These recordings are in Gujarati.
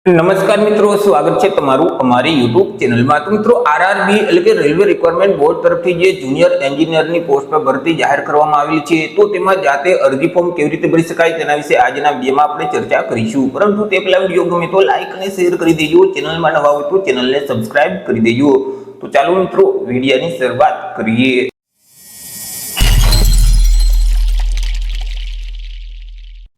નમસ્કાર મિત્રો, સ્વાગત છે તમારું અમારી યુટ્યુબ ચેનલમાં। તો મિત્રો, આરઆરબી એટલે કે રેલવે રિક્વાયરમેન્ટ બોર્ડ તરફથી જે જુનિયર એન્જિનિયરની પોસ્ટ પર ભરતી જાહેર કરવામાં આવેલી છે, તો તેમાં જાતે અરજી ફોર્મ કેવી રીતે ભરી શકાય તેના વિશે આજના વિડીયોમાં આપણે ચર્ચા કરીશું। પરંતુ તે પહેલા વિડીયો ગમે તો લાઈક અને શેર કરી દેજો, ચેનલમાં નવા હોય તો ચેનલને સબસ્ક્રાઇબ કરી દેજો। તો ચાલો મિત્રો, વિડીયોની શરૂઆત કરીએ।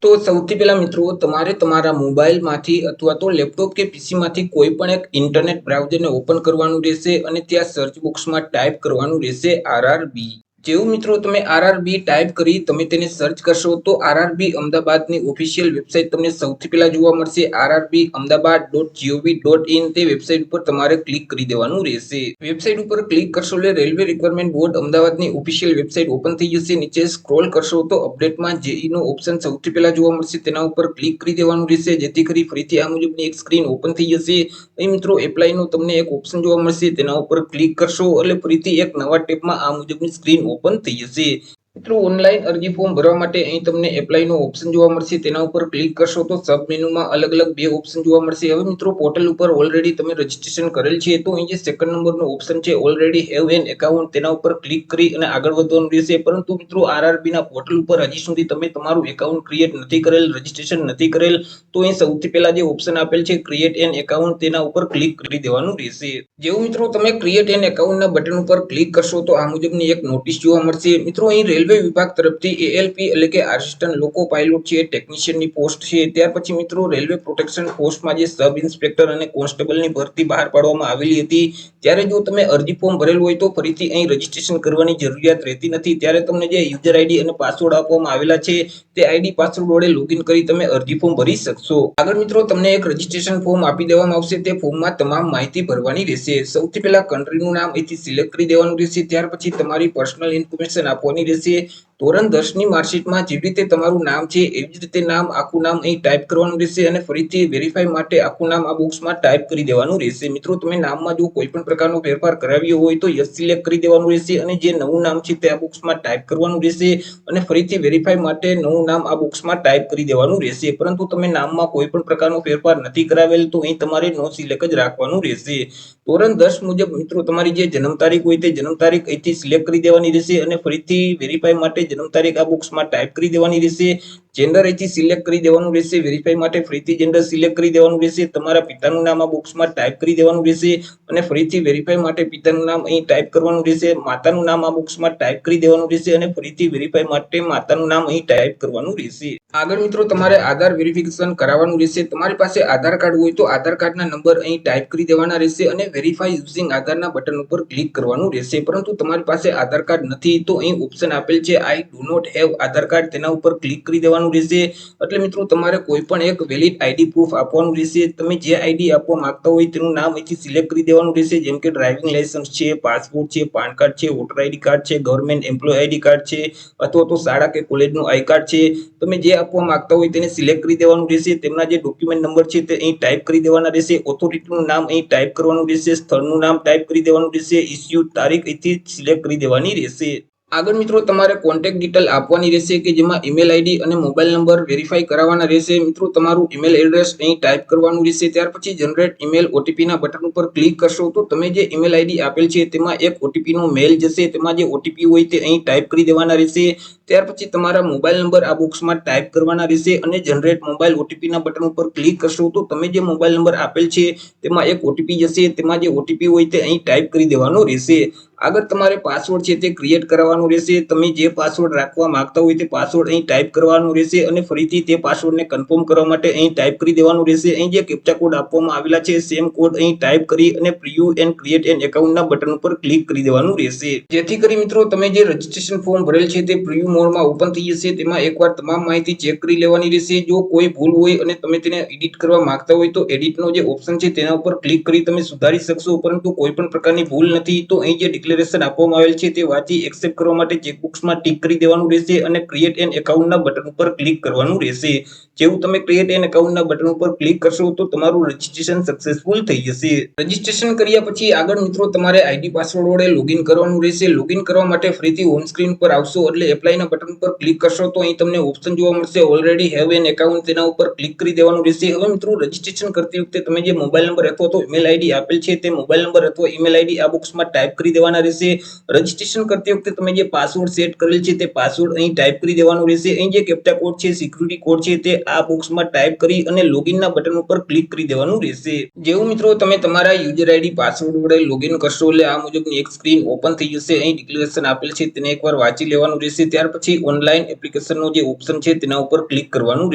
તો સૌથી પહેલા મિત્રો, તમારે તમારા મોબાઈલમાંથી અથવા તો લેપટોપ કે પીસીમાંથી કોઈ પણ એક ઇન્ટરનેટ બ્રાઉઝરને ઓપન કરવાનું રહેશે અને ત્યાં સર્ચ બોક્સમાં ટાઈપ કરવાનું રહેશે આરઆરબી। જેવું મિત્રો તમે આરઆરબી ટાઈપ કરી તમે તેને સર્ચ કરશો તો આરઆરબી અમદાવાદની ઓફિશિયલ વેબસાઇટ તમને સૌથી પહેલા જોવા મળશે, rrbahamdabad.gov.in। તે વેબસાઇટ ઉપર તમારે ક્લિક કરી દેવાનું રહેશે। વેબસાઇટ ઉપર ક્લિક કરશો એટલે રેલવે રિક્વાયરમેન્ટ બોર્ડ અમદાવાદની ઓફિશિયલ વેબસાઇટ ઓપન થઈ જશે। નીચે સ્ક્રોલ કરશો તો અપડેટમાં જેઈ નો ઓપ્શન સૌથી પહેલા જોવા મળશે, તેના ઉપર ક્લિક કરી દેવાનું રહેશે, જેથી કરી ફરીથી આ મુજબની એક સ્ક્રીન ઓપન થઈ જશે। અહીં મિત્રો એપ્લાયનો તમને એક ઓપ્શન જોવા મળશે, તેના ઉપર ક્લિક કરશો એટલે ફરીથી એક નવા ટેબમાં આ મુજબની સ્ક્રીન ઓપન થઈ જશે। મિત્રો ઓનલાઈન અરજી ફોર્મ ભરવા માટે અહીં તમને એપ્લાયનો ઓપ્શન જોવા મળશે, તેના ઉપર ક્લિક કરશો તો સબ મેનુમાં અલગ અલગ બે ઓપ્શન જોવા મળશે। હવે મિત્રો પોર્ટલ ઉપર ઓલરેડી તમે રજીસ્ટ્રેશન કરેલ છે તો અહીં જે સેકન્ડ નંબરનો ઓપ્શન છે ઓલરેડી હેવ એન એકાઉન્ટ, તેના ઉપર ક્લિક કરી અને આગળ વધવાનું રહેશે। પરંતુ મિત્રો આરઆરબી ના પોર્ટલ ઉપર હજી સુધી તમે તમારું એકાઉન્ટ ક્રિએટ નથી કરેલ, રજીસ્ટ્રેશન નથી કરેલ, તો અહીં સૌથી પહેલા જે ઓપ્શન આપેલ છે ક્રિએટ એન એકાઉન્ટ, તેના ઉપર ક્લિક કરી દેવાનું રહેશે। જેવું મિત્રો તમે ક્રિએટ એન એકાઉન્ટના બટન ઉપર ક્લિક કરશો તો આ મુજબની એક નોટિસ જોવા મળશે। મિત્રો અહીં રેલવે વિભાગ તરફથી એએલપી એટલે કે આસિસ્ટન્ટ લોકો પાયલોટ છે, ટેકનિશિયનની પોસ્ટ છે। ત્યાર પછી મિત્રો રેલવે પ્રોટેક્શન ફોર્સમાં જે સબ ઇન્સ્પેક્ટર અને કોન્સ્ટેબલની ભરતી બહાર પાડવામાં આવેલી હતી, ત્યારે જો તમે અરજી ફોર્મ ભરેલું હોય તો ફરીથી અહીં રજીસ્ટ્રેશન કરવાની જરૂરિયાત રહેતી નથી। ત્યારે તમને જે યુઝર આઈડી અને પાસવર્ડ આપવામાં આવેલા છે તે આઈડી પાસવર્ડ વડે લોગિન કરી તમે અરજી ફોર્મ ભરી શકશો। આગળ મિત્રો તમને એક રજીસ્ટ્રેશન ફોર્મ આપી દેવામાં આવશે, તે ફોર્મમાં તમામ માહિતી ભરવાની રહેશે। સૌથી પહેલા કન્ટ્રીનું નામ અહીંથી સિલેક્ટ કરી દેવાનું રહેશે, ત્યાર પછી તમારી પર્સનલ ઇન્ફોર્મેશન આપવાની રહેશે। ધોરણ 10 ની માર્કશીટમાં જેવી રીતે તમારું નામ છે એવી જ રીતે નામ, આખું નામ અહીં ટાઈપ કરવાનું રહેશે અને ફરીથી વેરીફાઈ માટે આખું નામ આ બોક્સમાં ટાઈપ કરી દેવાનું રહેશે। મિત્રો તમે નામમાં જો કોઈ પણ પ્રકારનો ફેરફાર કરાવ્યો હોય તો યસ સિલેક્ટ કરી દેવાનું રહેશે અને જે નવું નામ છે તે આ બોક્સમાં ટાઈપ કરવાનું રહેશે અને ફરીથી વેરીફાઈ માટે નવું નામ આ બોક્સમાં ટાઈપ કરી દેવાનું રહેશે। પરંતુ તમે નામમાં કોઈ પણ પ્રકારનો ફેરફાર નથી કરાવેલ તો અહીં તમારે નો સિલેક્ટ જ રાખવાનું રહેશે। ધોરણ 10 મુજબ મિત્રો તમારી જે જન્મ તારીખ હોય તે જન્મ તારીખ અહીંથી સિલેક્ટ કરી દેવાની રહેશે અને ફરીથી વેરીફાઈ માટે જન્મ તારીખ આ બોક્સમાં ટાઈપ કરી દેવાની રહેશે। જેન્ડર અહીંથી સિલેક્ટ કરી દેવાનું રહેશે, વેરીફાઈ માટે ફરીથી જેન્ડર સિલેક્ટ કરી દેવાનું રહેશે। તમારા પિતાનું નામ આ બોક્સમાં ટાઈપ કરી દેવાનું રહેશે અને ફરીથી વેરીફાઈ માટે પિતાનું નામ અહીં ટાઈપ કરવાનું રહેશે। માતાનું નામ આ બોક્સમાં ટાઈપ કરી દેવાનું રહેશે અને ફરીથી વેરીફાઈ માટે માતાનું નામ અહીં ટાઈપ કરવાનું રહેશે। આગળ મિત્રો તમારે આધાર વેરિફિકેશન કરાવવાનું રહેશે। તમારી પાસે આધાર કાર્ડ હોય તો આધાર કાર્ડના નંબર અહીં ટાઈપ કરી દેવાના રહેશે અને વેરીફાઈ યુઝિંગ આધારના બટન ઉપર ક્લિક કરવાનું રહેશે। પરંતુ તમારી પાસે આધાર કાર્ડ નથી તો અહીં ઓપ્શન આપેલ છે I do not have Aadhaar card, તેના ઉપર ક્લિક કરી દેવાનું રહેશે। એટલે મિત્રો તમારે કોઈ પણ એક વેલિડ આઈડી પ્રૂફ આપવાનું રહેશે। તમે જે આઈડી આપવા માંગતા હોય તેનું નામ અહીંથી સિલેક્ટ કરી દેવાનું રહેશે, જેમ કે ડ્રાઇવિંગ લાયસન્સ છે, પાસપોર્ટ છે, પાન કાર્ડ છે, વોટર આઈડી કાર્ડ છે, ગવર્મેન્ટ એમ્પ્લોય આઈડી કાર્ડ છે અથવા તો શાળા કે કોલેજનું આઈ કાર્ડ છે। તમે જે આપવા માંગતા હોય તેને સિલેક્ટ કરી દેવાનું રહેશે। તેમના જે ડોક્યુમેન્ટ નંબર છે તે અહીં ટાઈપ કરી દેવાના રહેશે, ઓથોરિટીનું નામ અહીં ટાઈપ કરવાનું રહેશે, સ્થળનું નામ ટાઈપ કરી દેવાનું રહેશે, ઇસ્યુ તારીખ અહીંથી સિલેક્ટ કરી દેવાની રહેશે। આગળ મિત્રો તમારે કોન્ટેક્ટ ડિટેલ આપવાની રહેશે કે જેમાં ઈમેલ આઈડી અને મોબાઈલ નંબર વેરીફાઈ કરાવવાના રહેશે। મિત્રો તમારું ઈમેલ એડ્રેસ અહીં ટાઈપ કરવાનું રહેશે, ત્યાર પછી જનરેટ ઈમેલ ઓટીપીના બટન ઉપર ક્લિક કરશો તો તમે જે ઈમેલ આઈડી આપેલ છે તેમાં એક ઓટીપીનો મેલ જશે, તેમાં જે ઓટીપી હોય તે અહીં ટાઈપ કરી દેવાના રહેશે। ત્યાર પછી તમારા મોબાઈલ નંબર આ બોક્સમાં ટાઈપ કરવાના રહેશે અને જનરેટ મોબાઈલ ઓટીપીના બટન ઉપર ક્લિક કરશો તો તમે જે મોબાઈલ નંબર આપેલ છે તેમાં એક ઓટીપી જશે, તેમાં જે ઓટીપી હોય તે અહીં ટાઈપ કરી દેવાનો રહેશે। આગળ તમારે પાસવર્ડ છે તે ક્રિએટ કરવાનું રહેશે। તમે જે પાસવર્ડ રાખવા માંગતા હોય તે પાસવર્ડ અહીં ટાઈપ કરવાનું રહેશે અને ફરીથી તે પાસવર્ડને કન્ફર્મ કરવા માટે અહીં ટાઈપ કરી દેવાનું રહેશે। અહીં જે કેપ્ચા કોડ આપવામાં આવેલા છે સેમ કોડ અહીં ટાઈપ કરી અને પ્રિવ્યુ એન્ડ ક્રિએટ એન એકાઉન્ટના બટન ઉપર ક્લિક કરી દેવાનું રહેશે, જેથી કરી મિત્રો તમે જે રજીસ્ટ્રેશન ફોર્મ ભરેલ છે તે પ્રિવ્યુ મોડમાં ઓપન થઈ જશે। તેમાં એકવાર તમામ માહિતી ચેક કરી લેવાની રહેશે। જો કોઈ ભૂલ હોય અને તમે તેને એડિટ કરવા માંગતા હોય તો એડિટનો જે ઓપ્શન છે તેના ઉપર ક્લિક કરી તમે સુધારી શકશો, પરંતુ કોઈ પણ પ્રકારની ભૂલ નથી તો અહીં જે ડિક્લેરેશન આપવામાં આવેલ છે તે વાંચી એક્સેપ્ટ કરવા માટે ચેકબોક્સમાં ટીક કરી દેવાનું રહેશે અને ક્રિએટ એન એકાઉન્ટના બટન ઉપર ક્લિક કરવાનું રહેશે. જેવું તમે ક્રિએટ એન એકાઉન્ટના બટન ઉપર ક્લિક કરશો તો તમારું રજિસ્ટ્રેશન સક્સેસફુલ થઈ જશે. રજિસ્ટ્રેશન કર્યા પછી આગળ મિત્રો તમારે આઈડી પાસવર્ડ વડે લોગિન કરવાનું રહેશે. લોગિન કરવા માટે ફરીથી હોમ સ્ક્રીન પર આવશો એટલે એપ્લાયના બટન પર ક્લિક કરશો તો અહીં તમને ઓપ્શન જોવા મળશે ઓલરેડી હેવ એન એકાઉન્ટ, તેના ઉપર ક્લિક કરી દેવાનું રહેશે. હવે મિત્રો રજિસ્ટ્રેશન કરતી વખતે તમે જે મોબાઈલ નંબર અથવા તો ઈમેલ આઈડી આપેલ છે તે મોબાઈલ નંબર અથવા ઈમેલ આઈડી આ બોક્સમાં ટાઈપ કરી દેવાના રહેશે. રજિસ્ટ્રેશન કરતી વખતે તમે જે પાસવર્ડ સેટ કરેલ છે તે પાસવર્ડ અહીં ટાઈપ કરી દેવાનું રહેશે. અહીં જે કેપ્ચા કોડ છે, સિક્યુરિટી કોડ છે તે આ બોક્સમાં ટાઈપ કરી અને લોગિનના બટન ઉપર ક્લિક કરી દેવાનું રહેશે. જેવું મિત્રો તમે તમારા યુઝર આઈડી પાસવર્ડ વડે લોગિન કરશો એટલે આ મુજબની એક સ્ક્રીન ઓપન થઈ જશે. અહીં ડિક્લેરેશન આપેલ છે તેને એકવાર વાંચી લેવાનું રહેશે. ત્યાર પછી ઓનલાઈન એપ્લિકેશનનો જે ઓપ્શન છે તેના ઉપર ક્લિક કરવાનું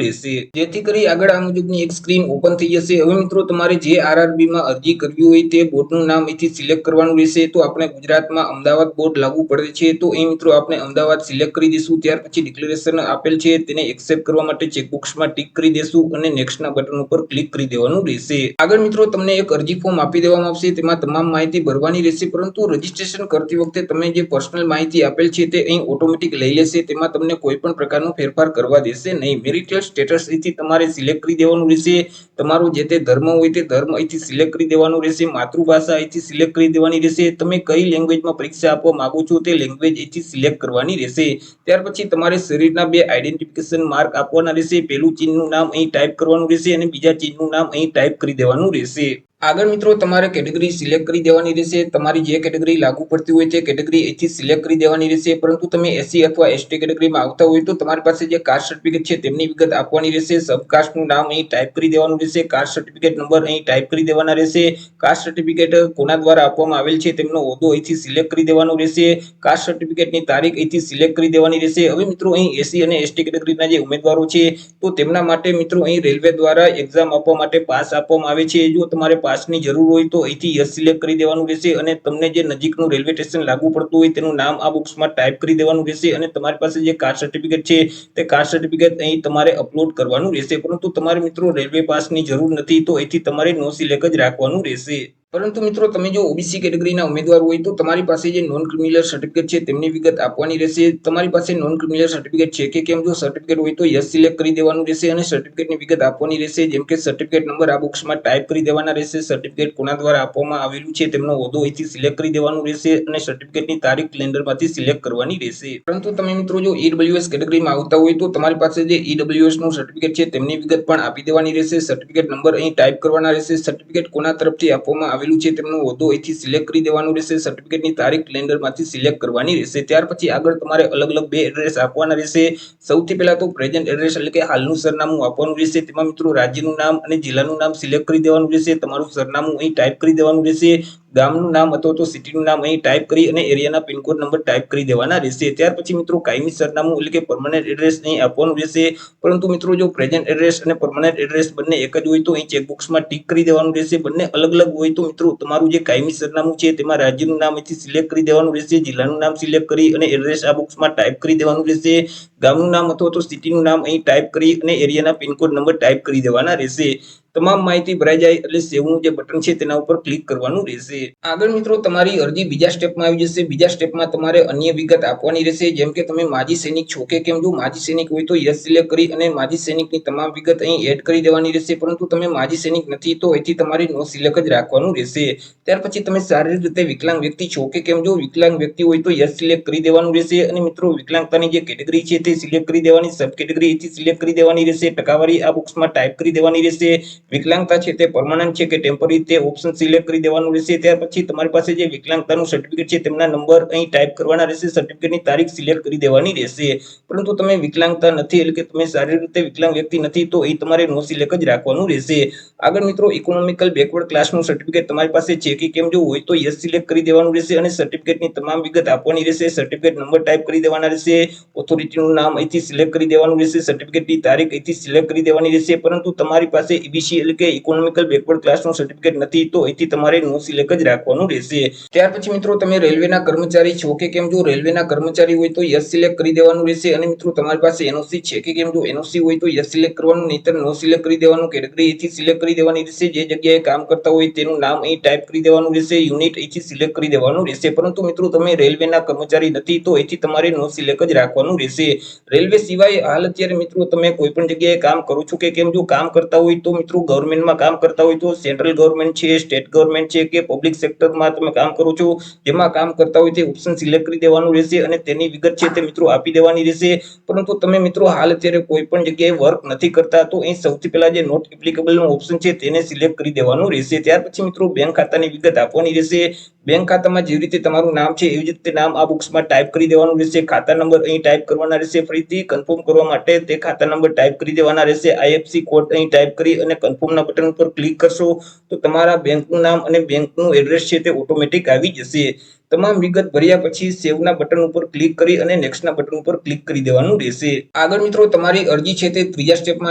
રહેશે. જેથી કરી આગળ આ મુજબની એક સ્ક્રીન ઓપન થઈ જશે. હવે મિત્રો તમારે જે આરઆરબી માં અરજી કરવી હોય તે બોર્ડનું નામ અહીંથી સિલેક્ટ કરવાનું રહેશે. તો આપણે ગુજરાતમાં અમદાવાદ બોર્ડ લાગુ પડે છે તો અહીં મિત્રો આપણે અમદાવાદ સિલેક્ટ કરી દઈશું. ત્યાર પછી ડિક્લેરેશન આપેલ છે તેને એક્સેપ્ટ કરવા માટે ચેકબોક્સમાં ટિક કરી દેશું અને નેક્સ્ટના બટન ઉપર ક્લિક કરી દેવાનું રહેશે. આગળ મિત્રો તમને એક અરજી ફોર્મ આપી દેવામાં આવશે. તેમાં તમામ માહિતી ભરવાની રહેશે, પરંતુ રજિસ્ટ્રેશન કરતી વખતે તમે જે પર્સનલ માહિતી આપેલ છે તે અહીં ઓટોમેટિક લઈ લેશે. તેમાં તમને કોઈ પણ પ્રકારનો ફેરફાર કરવા દેશે નહીં. મેરિટલ સ્ટેટસ અહીંથી તમારે સિલેક્ટ કરી દેવાનું રહેશે. તમારો જે તે ધર્મ હોય તે ધર્મ અહીંથી સિલેક્ટ કરી દેવાનું રહેશે. માતૃભાષા અહીંથી સિલેક્ટ કરી દેવાની રહેશે. તમે કઈ લેંગ્વેજમાં પરીક્ષા આપવા માંગો છો તે લેંગ્વેજ અહીંથી સિલેક્ટ કરવાની રહેશે. ત્યાર પછી તમારે શરીરના બે આઈડેન્ટિફિકેશન માર્ક આપવાના રહેશે. પહેલું ચિહ્નનું નામ અહીં ટાઈપ કરવાનું રહેશે અને બીજા ચિહ્નનું નામ અહીં ટાઈપ કરી દેવાનું રહેશે. આગળ મિત્રો તમારે કેટેગરી સિલેક્ટ કરી દેવાની રહેશે. તમારી જે કેટેગરી લાગુ પડતી હોય તે કેટેગરી અહીંથી સિલેક્ટ કરી દેવાની રહેશે. પરંતુ તમે એસસી અથવા એસટી કેટેગરીમાં આવતા હોય તો તમારી પાસે જે કાસ્ટ સર્ટિફિકેટ છે તેમની વિગત આપવાની રહેશે. સબકાસ્ટનું નામ અહીં ટાઈપ કરી દેવાનું રહેશે. કાસ્ટ સર્ટિફિકેટ નંબર અહીં ટાઈપ કરી દેવાના રહેશે. કાસ્ટ સર્ટિફિકેટ કોના દ્વારા આપવામાં આવેલ છે તેમનો હોદ્દો અહીંથી સિલેક્ટ કરી દેવાનો રહેશે. કાસ્ટ સર્ટિફિકેટની તારીખ અહીંથી સિલેક્ટ કરી દેવાની રહેશે. હવે મિત્રો અહીં એસસી અને એસટી કેટેગરીના જે ઉમેદવારો છે તો તેમના માટે મિત્રો અહીં રેલવે દ્વારા એક્ઝામ આપવા માટે પાસ આપવામાં આવે છે. જો તમારે પાસની જરૂર હોય તો અહીંથી યસ સિલેક્ટ કરી દેવાનું રહેશે અને તમને જે નજીકનું રેલવે સ્ટેશન લાગુ પડતું હોય તેનું નામ આ બોક્સમાં ટાઈપ કરી દેવાનું રહેશે અને તમારી પાસે જે કાસ્ટ સર્ટિફિકેટ છે તે કાસ્ટ સર્ટિફિકેટ અહીં તમારે અપલોડ કરવાનું રહેશે. પરંતુ તમારે મિત્રો રેલવે પાસની જરૂર નથી તો અહીંથી તમારે નો સિલેક્ટ જ રાખવાનું રહેશે. પરંતુ મિત્રો તમે જો ઓબીસી કેટેગરીના ઉમેદવાર હોય તો તમારી પાસે જે નોન ક્રિમિનલ સર્ટિફિકેટ છે તેમની વિગત આપવાની રહેશે. તમારી પાસે નોન ક્રિમિનલ સર્ટિફિકેટ છે કે કેમ, જો સર્ટિફિકેટ હોય તો યસ સિલેક્ટ કરી દેવાનું રહેશે અને સર્ટિફિકેટની વિગત આપવાની રહેશે. જેમ કે સર્ટિફિકેટ નંબર આ બોક્સમાં ટાઈપ કરી દેવાના રહેશે. સર્ટિફિકેટ કોના દ્વારા આપવામાં આવેલું છે તેમનો હોદ્દો અહીંથી સિલેક્ટ કરી દેવાનું રહેશે અને સર્ટિફિકેટની તારીખ કેલેન્ડરમાંથી સિલેક્ટ કરવાની રહેશે. પરંતુ તમે મિત્રો જો ઈડબ્લ્યુએસ કેટેગરીમાં આવતા હોય તો તમારી પાસે જે ઈડબ્લ્યુએસ નું સર્ટિફિકેટ છે તેમની વિગત પણ આપી દેવાની રહેશે. સર્ટિફિકેટ નંબર અહીં ટાઈપ કરવાના રહેશે. સર્ટિફિકેટ કોના તરફથી આપવામાં આવેલું છે તેમનો હોદ્દો અહીંથી સિલેક્ટ કરી દેવાનું રહેશે. સર્ટિફિકેટની તારીખ કેલેન્ડરમાંથી સિલેક્ટ કરવાની રહેશે. ત્યાર પછી આગળ તમારે અલગ અલગ બે એડ્રેસ આપવાના રહેશે. સૌથી પહેલા તો પ્રેઝન્ટ એડ્રેસ એટલે કે હાલનું સરનામું આપવાનું રહેશે. તેમાં મિત્રો રાજ્યનું નામ અને જિલ્લાનું નામ સિલેક્ટ કરી દેવાનું રહેશે. તમારું સરનામું અહીં ટાઈપ કરી દેવાનું રહેશે. ગામનું નામ અથવા તો સિટીનું નામ અહીં ટાઈપ કરી અને એરિયાના પિનકોડ નંબર ટાઈપ કરી દેવાના રહેશે. ત્યાર પછી મિત્રો કાયમી સરનામું એટલે કે પરમનન્ટ એડ્રેસ અહીં આપવાનું રહેશે. પરંતુ મિત્રો જો પ્રેઝન્ટ એડ્રેસ અને પરમનન્ટ એડ્રેસ બંને એક જ હોય તો અહીં ચેકબોક્સમાં ટિક કરી દેવાનું રહેશે. બંને અલગ અલગ હોય તો મિત્રો તમારું જે કાયમી સરનામું છે તેમાં રાજ્યનું નામ અહીંથી સિલેક્ટ કરી દેવાનું રહેશે. જિલ્લાનું નામ સિલેક્ટ કરી અને એડ્રેસ આ બોક્સમાં ટાઈપ કરી દેવાનું રહેશે. ગામનું નામ અથવા તો સિટીનું નામ અહીં ટાઈપ કરી અને એરિયાના પિનકોડ નંબર ટાઈપ કરી દેવાના રહેશે. તમામ માહિતી ભરાઈ જાય એટલે સેવનું જે બટન છે તેના ઉપર ક્લિક કરવાનું રહેશે. આગળ મિત્રો તમારી અરજી બીજા સ્ટેપમાં આવી જશે. બીજા સ્ટેપમાં તમારે અન્ય વિગત આપવાની રહેશે. જેમ કે તમે માજી સૈનિક છો કે કેમ, જો માજી સૈનિક હોય તો યસ સિલેક્ટ કરી અને માજી સૈનિકની તમામ વિગત અહીં એડ કરી દેવાની રહેશે. પરંતુ તમે માજી સૈનિક નથી તો અહીંથી તમારે નો સિલેક્ટ જ રાખવાનું રહેશે. ત્યાર પછી તમે શારીરિક રીતે વિકલાંગ વ્યક્તિ છો કે કેમ, જો વિકલાંગ વ્યક્તિ હોય તો યસ સિલેક્ટ કરી દેવાનું રહેશે અને મિત્રો વિકલાંગતાની જે કેટેગરી છે તે સિલેક્ટ કરી દેવાની. સબ કેટેગરી અહીંથી સિલેક્ટ કરી દેવાની રહેશે. ટકાવારી આ બોક્સમાં ટાઈપ કરી દેવાની રહેશે. વિકલાંગતા છે તે પરમાનન્ટ છે કે ટેમ્પરરી તે ઓપ્શન સિલેક્ટ કરી દેવાનું રહેશે. ત્યાર પછી તમારી પાસે જે વિકલાંગતાનું સર્ટિફિકેટ છે તેમના નંબર અહીં ટાઈપ કરવાના રહેશે. સર્ટિફિકેટની તારીખ સિલેક્ટ કરી દેવાની રહેશે. પરંતુ તમે વિકલાંગતા નથી એટલે કે તમે શારીરિક રીતે વિકલાંગ વ્યક્તિ નથી તો અહીં તમારે નો સિલેક્ટ જ રાખવાનું રહેશે. આગળ મિત્રો ઇકોનોમિકલ બેકવર્ડ ક્લાસનું સર્ટિફિકેટ તમારી પાસે છે કે કેમ, જો હોય તો યસ સિલેક્ટ કરી દેવાનું રહેશે અને સર્ટિફિકેટની તમામ વિગત આપવાની રહેશે. સર્ટિફિકેટ નંબર ટાઈપ કરી દેવાના રહેશે. ઓથોરિટીનું નામ અહીંથી સિલેક્ટ કરી દેવાનું રહેશે. સર્ટિફિકેટની તારીખ અહીંથી સિલેક્ટ કરી દેવાની રહેશે. પરંતુ તમારી પાસે ઈબીસી એટલે કે ઇકોનોમિકલ બેકવર્ડ ક્લાસનું સર્ટિફિકેટ નથી તો અહીંથી તમારે નો સિલેક્ટ જ રાખવાનું રહેશે. ત્યાર પછી મિત્રો તમે રેલવેના કર્મચારી છો કે કેમ? જો રેલવેના કર્મચારી હોય તો યસ સિલેક્ટ કરી દેવાનું રહેશે. અને મિત્રો તમારી પાસે એનઓસી છે કે કેમ? જો એનઓસી હોય તો યસ સિલેક્ટ કરવાનું, નહીતર નો સિલેક્ટ કરી દેવાનું. કેટેગરી અહીંથી સિલેક્ટ કરી દેવાની રહેશે. જે જગ્યાએ કામ કરતા હોય તેનું નામ અહીં ટાઈપ કરી દેવાનું રહેશે. યુનિટ અહીંથી સિલેક્ટ કરી દેવાનું રહેશે. પરંતુ મિત્રો તમે રેલવેના કર્મચારી નથી તો અહીંથી તમારે નો સિલેક્ટ જ રાખવાનું રહેશે. રેલવે સિવાય હાલ અત્યારે મિત્રો તમે કોઈ પણ જગ્યાએ કામ કરો છો કે કેમ? જો કામ કરતા હોય તો મિત્રો ગવર્મેન્ટમાં કામ કરતા હોય તો સેન્ટ્રલ ગવર્મેન્ટ છે, સ્ટેટ ગવર્મેન્ટ છે કે પબ્લિક સેક્ટરમાં તમે કામ કરો છો, જેમાં કામ કરતા હોય તે ઓપ્શન સિલેક્ટ કરી દેવાનું રહેશે અને તેની વિગત છે તે મિત્રો આપી દેવાની રહેશે. પરંતુ તમે મિત્રો હાલ અત્યારે કોઈ પણ જગ્યાએ વર્ક નથી કરતા તો અહીં સૌથી પહેલા જે નોટ એપ્લિકેબલ નો ઓપ્શન છે તેને સિલેક્ટ કરી દેવાનું રહેશે. ત્યાર પછી મિત્રો બેંક ખાતાની વિગત આપવાની રહેશે. બેંક ખાતામાં જેવી રીતે તમારું નામ છે એવી રીતે નામ આ બોક્સમાં ટાઈપ કરી દેવાનું રહેશે. ખાતા નંબર અહીં ટાઈપ કરવાના રહેશે. ફરીથી કન્ફર્મ કરવા માટે તે ખાતા નંબર ટાઈપ કરી દેવાના રહેશે. આઈએફસી કોડ અહીં ટાઈપ કરી અને કન્ફર્મના બટન ઉપર ક્લિક કરશો તો તમારા બેંકનું નામ અને બેંકનું એડ્રેસ છે તે ઓટોમેટિક આવી જશે. તમામ વિગત ભર્યા પછી સેવના બટન ઉપર ક્લિક કરી અને નેક્સ્ટના બટન ઉપર ક્લિક કરી દેવાનું રહેશે. આગળ મિત્રો તમારી અરજી છે તે ત્રીજા સ્ટેપમાં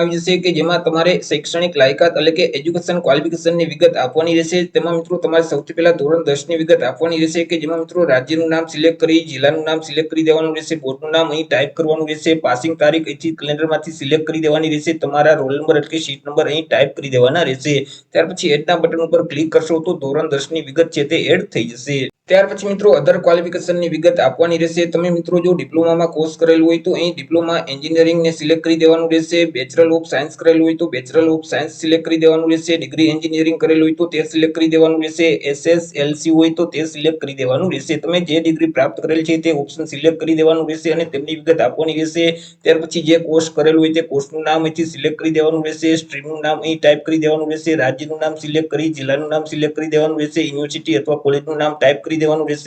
આવી જશે કે જેમાં તમારે શૈક્ષણિક લાયકાત એટલે કે એજ્યુકેશન ક્વોલિફિકેશનની વિગત આપવાની રહેશે. તેમાં મિત્રો તમારે સૌથી પહેલા ધોરણ 10 ની વિગત આપવાની રહેશે કે જેમાં મિત્રો રાજ્યનું નામ સિલેક્ટ કરી, જિલ્લાનું નામ સિલેક્ટ કરી દેવાનું રહેશે, બોર્ડનું નામ અહીં ટાઈપ કરવાનું રહેશે, પાસિંગ તારીખ અહીંથી કેલેન્ડરમાંથી સિલેક્ટ કરી દેવાની રહેશે, તમારા રોલ નંબર એટલે કે સીટ નંબર અહીં ટાઈપ કરી દેવાના રહેશે. ત્યાર પછી એડના બટન ઉપર ક્લિક કરશો તો ધોરણ 10 ની વિગત છે તે એડ થઈ જશે. ત્યાર પછી મિત્રો અધર ક્વોલિફિકેશનની વિગત આપવાની રહેશે. તમે મિત્રો જો ડિપ્લોમામાં કોર્સ કરેલું હોય તો અહીં ડિપ્લોમા એન્જિનિયરિંગને સિલેક્ટ કરી દેવાનું રહેશે. બેચરલ ઓફ સાયન્સ કરેલું હોય તો બેચરલ ઓફ સાયન્સ સિલેક્ટ કરી દેવાનું રહેશે. ડિગ્રી એન્જિનિયરિંગ કરેલું હોય તો તે સિલેક્ટ કરી દેવાનું રહેશે. એસએસએલસી હોય તો તે સિલેક્ટ કરી દેવાનું રહેશે. તમે જે ડિગ્રી પ્રાપ્ત કરેલ છે તે ઓપ્શન સિલેક્ટ કરી દેવાનું રહેશે અને તેમની વિગત આપવાની રહેશે. ત્યાર પછી જે કોર્સ કરેલું હોય તે કોર્સનું નામ અહીંથી સિલેક્ટ કરી દેવાનું રહેશે. સ્ટ્રીમનું નામ અહીં ટાઈપ કરી દેવાનું રહેશે. રાજ્યનું નામ સિલેક્ટ કરી, જિલ્લાનું નામ સિલેક્ટ કરી દેવાનું રહેશે. યુનિવર્સિટી અથવા કોલેજનું નામ ટાઈપ કરી દેવાનું રહેશે.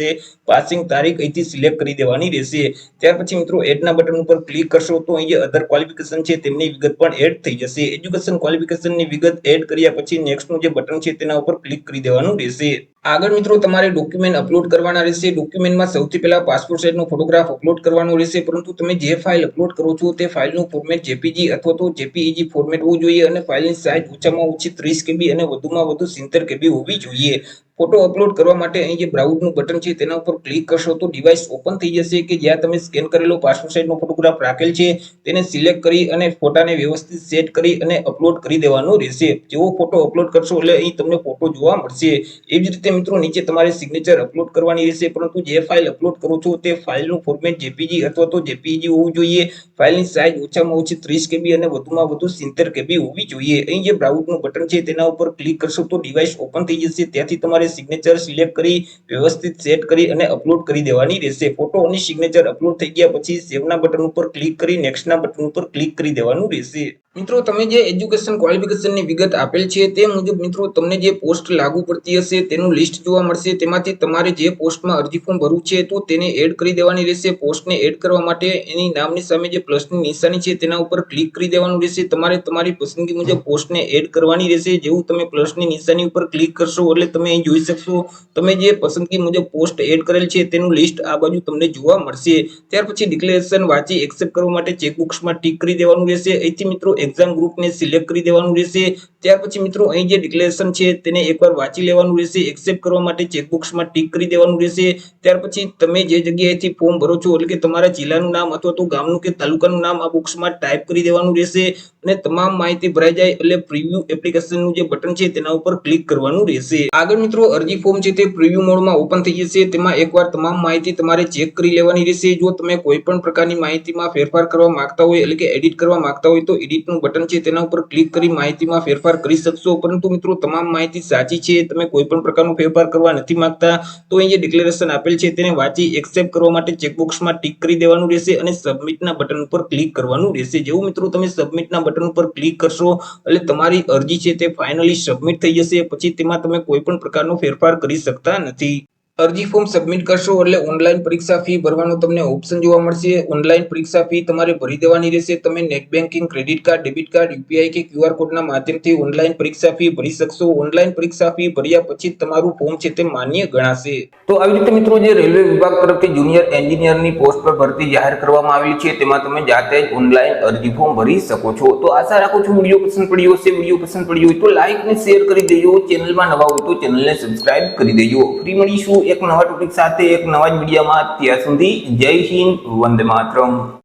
પાસિંગ તારીખ અહીંથી સિલેક્ટ કરી દેવાની રહેશે. ત્યાર પછી મિત્રો એડના બટન ઉપર ક્લિક કરશો તો અહીં જે અધર ક્વોલિફિકેશન છે તેમની વિગત પણ એડ થઈ જશે. એજ્યુકેશન ક્વોલિફિકેશનની વિગત એડ કર્યા પછી નેક્સ્ટનું જે બટન છે તેના ઉપર ક્લિક કરી દેવાનું રહેશે. આગળ મિત્રો તમારે ડોક્યુમેન્ટ અપલોડ કરવાના રહેશે. ડોક્યુમેન્ટમાં સૌથી પહેલા પાસપોર્ટ સાઇઝનો ફોટોગ્રાફ અપલોડ કરવાનો રહેશે. પરંતુ તમે જે ફાઇલ અપલોડ કરો છો તે ફાઇલનું ફોર્મેટ જેપીજી અથવા તો જેપીઈજી ફોર્મેટ હોવું જોઈએ અને ફાઇલની સાઇઝ ઓછામાં ઓછી 30 કેબી અને વધુમાં વધુ 70 કેબી હોવી જોઈએ. ફોટો અપલોડ કરવા માટે અહીં જે બ્રાઉઝનું બટન છે તેના ઉપર ક્લિક કરશો તો ડિવાઇસ ઓપન થઈ જશે કે જ્યાં તમે સ્કેન કરેલો પાસપોર્ટ સાઇઝનો ફોટોગ્રાફ રાખેલ છે તેને સિલેક્ટ કરી અને ફોટાને વ્યવસ્થિત સેટ કરી અને અપલોડ કરી દેવાનો રહેશે. જેવો ફોટો અપલોડ કરશો એટલે અહીં તમને ફોટો જોવા મળશે. એવી જ રીતે મિત્રો નીચે તમારે સિગ્નેચર અપલોડ કરવાની રહેશે. પરંતુ જે ફાઇલ અપલોડ કરો છો તે ફાઇલનું ફોર્મેટ જેપીજી અથવા તો જેપીઈજી હોવું જોઈએ. ફાઇલની સાઇઝ ઓછામાં ઓછી 30 કેબી અને વધુમાં વધુ 70 કેબી હોવી જોઈએ. અહીં જે બ્રાઉઝનું બટન છે તેના ઉપર ક્લિક કરશો તો ડિવાઇસ ઓપન થઈ જશે. ત્યાંથી તમારે સિગ્નેચર સિલેક્ટ કરી વ્યવસ્થિત સેટ કરી અને અપલોડ કરી દેવાની રહેશે. ફોટો અને સિગ્નેચર અપલોડ થઈ ગયા પછી સેવના બટન ઉપર ક્લિક કરી નેક્સ્ટના બટન ઉપર ક્લિક કરી દેવાનું રહેશે. મિત્રો તમે જે એજ્યુકેશન ક્વોલિફિકેશનની વિગત આપેલ છે તે મુજબ મિત્રો તમને જે પોસ્ટ લાગુ પડતી હશે તેનું લિસ્ટ જોવા મળશે. તેમાંથી તમારે જે પોસ્ટમાં અરજી ફોર્મ ભરવું છે તો તેને એડ કરી દેવાની રહેશે. પોસ્ટને એડ કરવા માટે એની નામની સામે જે પ્લસની નિશાની છે તેના ઉપર ક્લિક કરી દેવાનું રહેશે. તમારે તમારી પસંદગી મુજબ પોસ્ટને એડ કરવાની રહેશે. જેવું તમે પ્લસની નિશાની ઉપર ક્લિક કરશો એટલે તમે અહીં જોઈ શકશો તમે જે પસંદગી મુજબ પોસ્ટ એડ કરેલ છે તેનું લિસ્ટ આ બાજુ તમને જોવા મળશે. ત્યાર પછી ડિક્લેરેશન વાંચી એક્સેપ્ટ કરવા માટે ચેકબોક્સમાં ટીક કરી દેવાનું રહેશે. અહીંથી મિત્રો એક્ઝામ ગ્રુપને સિલેક્ટ કરી દેવાનું રહેશે. ત્યાર પછી મિત્રો અહીં જે ડિક્લેરેશન છે તેને એકવાર વાંચી લેવાનું રહેશે. એક્સેપ્ટ કરવા માટે ચેકબોક્સમાં ટીક કરી દેવાનું રહેશે. ત્યાર પછી તમે જે જગ્યાએથી ફોર્મ ભરો છો એટલે કે તમારા જિલ્લાનું નામ અથવા તો ગામનું કે તાલુકાનું નામ આ બોક્સમાં ટાઈપ કરી દેવાનું રહેશે અને તમામ માહિતી ભરાઈ જાય એટલે પ્રિવ્યુ એપ્લિકેશનનું જે બટન છે તેના ઉપર ક્લિક કરવાનું રહેશે. આગળ મિત્રો અરજી ફોર્મ છે તે પ્રિવ્યુ મોડમાં ઓપન થઈ જશે. તેમાં એકવાર તમામ માહિતી તમારે ચેક કરી લેવાની રહેશે. જો તમે કોઈ પણ પ્રકારની માહિતીમાં ફેરફાર કરવા માંગતા હોય એટલે કે એડિટ કરવા માંગતા હોય તો એડિટનું બટન છે તેના ઉપર ક્લિક કરી માહિતીમાં ફેરફાર કરી શકશો. પરંતુ મિત્રો તમામ માહિતી સાચી છે, તમે કોઈ પણ પ્રકારનો ફેરફાર કરવા નથી માંગતા તો અહીં જે ડિક્લેરેશન આપેલ છે તેને વાંચી એક્સેપ્ટ કરવા માટે ચેકબોક્સમાં ટીક કરી દેવાનું રહેશે અને સબમિટના બટન ઉપર ક્લિક કરવાનું રહેશે. જેવું મિત્રો તમે સબમિટના બટન ઉપર ક્લિક કરશો એટલે તમારી અરજી છે તે ફાઇનલી સબમિટ થઈ જશે. પછી તેમાં તમે કોઈ પણ પ્રકારનો ફેરફાર કરી શકતા નથી. અરજી ફોર્મ સબમિટ કરશો એટલે ઓનલાઈન પરીક્ષા ફી ભરવાનો તમને ઓપ્શન જોવા મળશે. ઓનલાઈન પરીક્ષા ફી તમારે ભરી દેવાની રહેશે. તમે net banking, credit card, debit card, UPI કે QR કોડના માધ્યમથી ઓનલાઈન પરીક્ષા ફી ભરી શકશો. ઓનલાઈન પરીક્ષા ફી ભર્યા પછી તમારું ફોર્મ છે તે માન્ય ગણાશે. તો આવી રીતે મિત્રો જે રેલવે વિભાગ તરફથી જુનિયર એન્જિનિયરની પોસ્ટ પર ભરતી જાહેર કરવામાં આવેલી છે તેમાં તમે જાતે જ ઓનલાઈન અરજી ફોર્મ ભરી શકો છો. તો આશા રાખું છું વિડીયો પસંદ પડ્યો હશે. વિડીયો પસંદ પડ્યો હોય તો લાઈક અને શેર કરી દેજો. ચેનલમાં નવા હોય તો ચેનલને સબસ્ક્રાઇબ કરી દેજો. ફરી મળીશું એક નવા ટોપિક સાથે એક નવા જ વિડીયોમાં. ત્યાં સુધી જય હિન્દ, વંદે માતરમ.